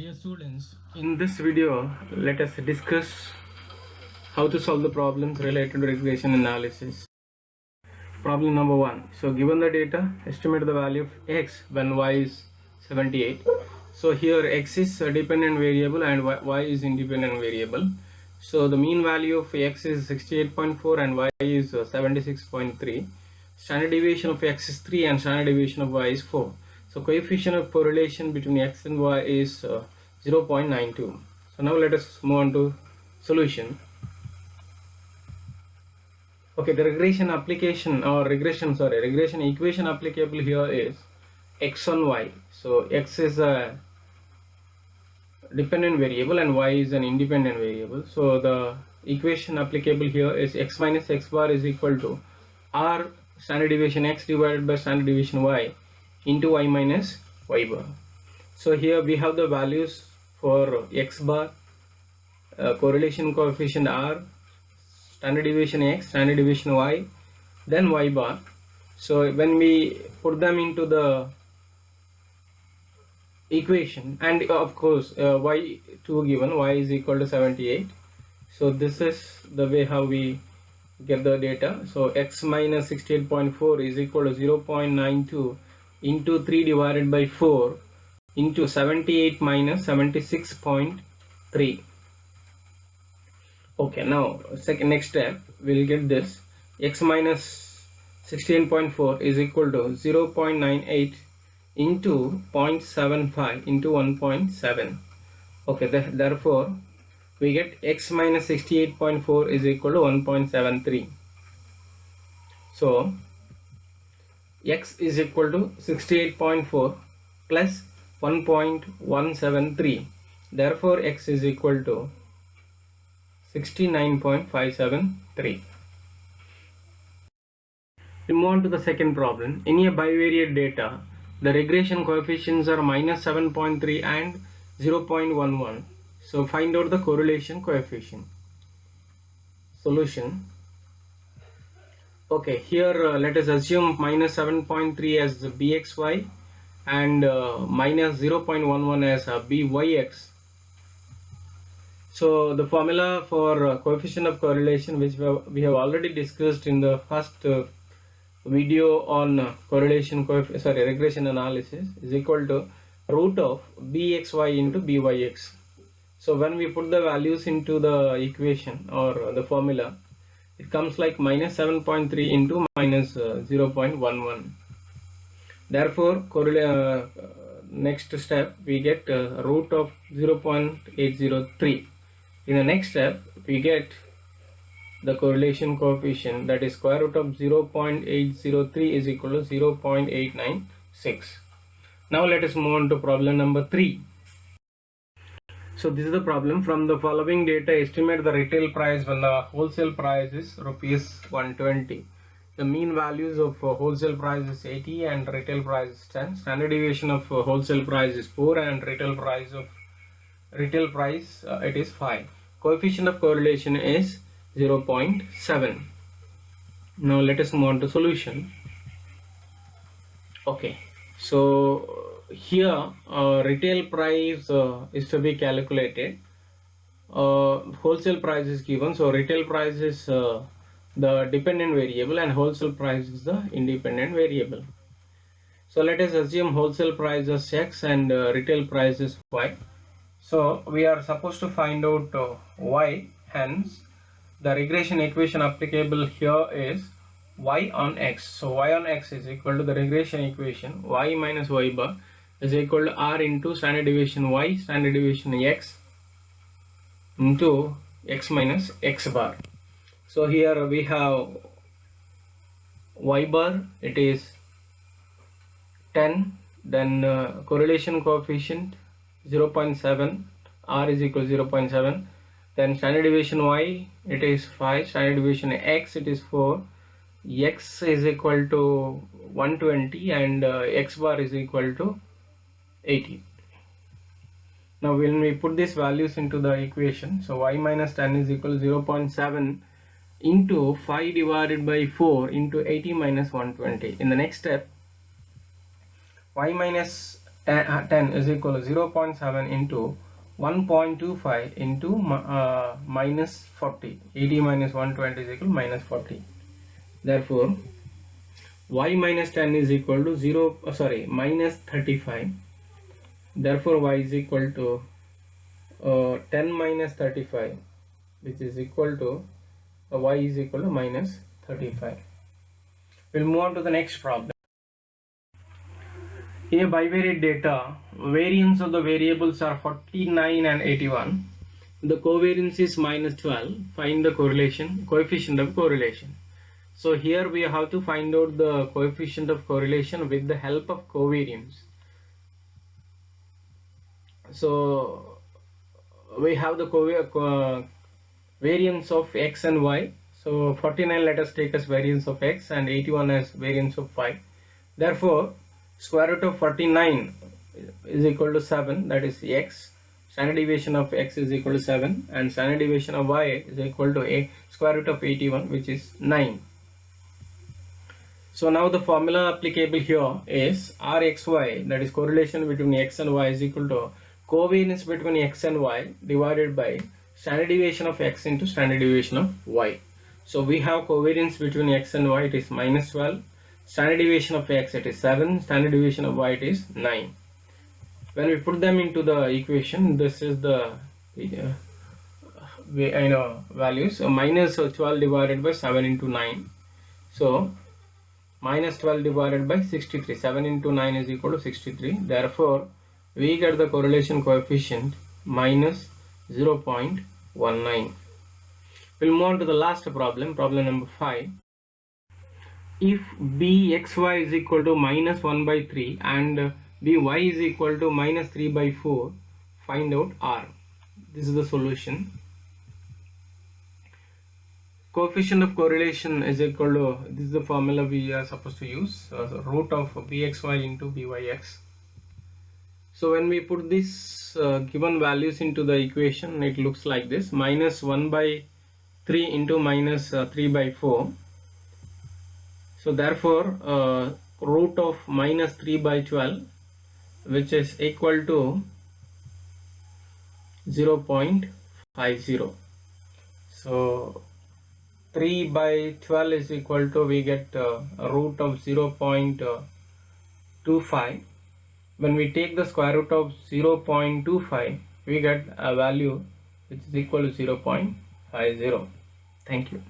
Dear students, in this video, let us discuss how to solve the problems related to regression analysis. Problem number 1. So given the data, estimate the value of x when y is 78. So here x is a dependent variable and y is independent variable. So the mean value of x is 68.4 and y is 76.3. Standard deviation of x is 3 and standard deviation of y is 4. So coefficient of correlation between x and y is 0.92. So now let us move on to solution. Okay, the regression equation applicable here is x on y. So x is a dependent variable and y is an independent variable. So the equation applicable here is x minus x bar is equal to r standard deviation x divided by standard deviation y into y minus y bar. So here we have the values for x bar, correlation coefficient r, standard deviation x, standard deviation y, then y bar. So when we put them into the equation, and of course y2 given, y is equal to 78. So this is the way how we get the data. So x minus 68.4 is equal to 0.92 into 3 divided by 4 into 78 minus 76.3. Okay, now next step we'll get this. X minus 16.4 is equal to 0.98 into 0.75 into 1.7. okay, therefore we get x minus 68.4 is equal to 1.73. so x is equal to 68.4 plus 1.173. therefore x is equal to 69.573. We move on to the second problem. In a bivariate data, the regression coefficients are minus 7.3 and 0.11. So find out the correlation coefficient. Solution. Okay, here let us assume minus 7.3 as the bxy and minus 0.11 as byx. So the formula for coefficient of correlation, which we have already discussed in the first video on regression analysis, is equal to root of bxy into byx. So when we put the values into the equation or the formula, it comes like minus 7.3 into minus 0.11. Therefore next step we get root of 0.803. In the next step we get the correlation coefficient, that is square root of 0.803 is equal to 0.896. Now let us move on to problem number 3. So this is the problem. From the following data, estimate the retail price when the wholesale price is rupees 120. The mean values of wholesale price is 80 and retail price is 10. Standard deviation of wholesale price is 4 and retail price it is 5. Coefficient of correlation is 0.7. Now let us move on to solution. Okay, so here retail price is to be calculated. Wholesale price is given, so retail price is the dependent variable and wholesale price is the independent variable. So let us assume wholesale price is x and retail price is y. So we are supposed to find out y, hence the regression equation applicable here is y on x. So y on x is equal to the regression equation y minus y bar is equal to r into standard deviation y, standard deviation x into x minus x bar. So here we have y bar, it is 10, then correlation coefficient 0.7, r is equal to 0.7, then standard deviation y, it is 5, standard deviation x, it is 4, x is equal to 120 and x bar is equal to 80. Now when we put these values into the equation, so y minus 10 is equal to 0.7 into 5 divided by 4 into 80 minus 120. In the next step, y minus 10 is equal to 0.7 into 1.25 into minus 40. 80 minus 120 is equal to minus 40. Therefore, y minus 10 is equal to minus 35. Therefore, y is equal to 10 minus 35, which is equal to y is equal to minus 35. We'll move on to the next problem. In a bivariate data, variance of the variables are 49 and 81. The covariance is minus 12. Find the coefficient of correlation. So here we have to find out the coefficient of correlation with the help of covariance. So we have the variance of x and y. So 49 let us take as variance of x and 81 as variance of y. Therefore, square root of 49 is equal to 7, that is x. Standard deviation of x is equal to 7 and standard deviation of y is equal to a square root of 81, which is 9. So now the formula applicable here is Rxy, that is correlation between x and y, is equal to covariance between x and y divided by standard deviation of x into standard deviation of y. So we have covariance between x and y, it is minus 12. Standard deviation of x, it is 7. Standard deviation of y, it is 9. When we put them into the equation, this is the values. So minus 12 divided by 7 into 9. So minus 12 divided by 63. 7 into 9 is equal to 63. Therefore, we get the correlation coefficient minus 0.19. We'll move on to the last problem, problem number 5. If bxy is equal to minus 1 by 3 and by is equal to minus 3 by 4, find out r. This is the solution. Coefficient of correlation is equal to, this is the formula we are supposed to use, root of bxy into byx. So when we put this given values into the equation, it looks like this: minus 1 by 3 into minus 3 by 4. So therefore, root of minus 3 by 12, which is equal to 0.50. So 3 by 12 is equal to, we get a root of 0.25. When we take the square root of 0.25, we get a value which is equal to 0.50. Thank you.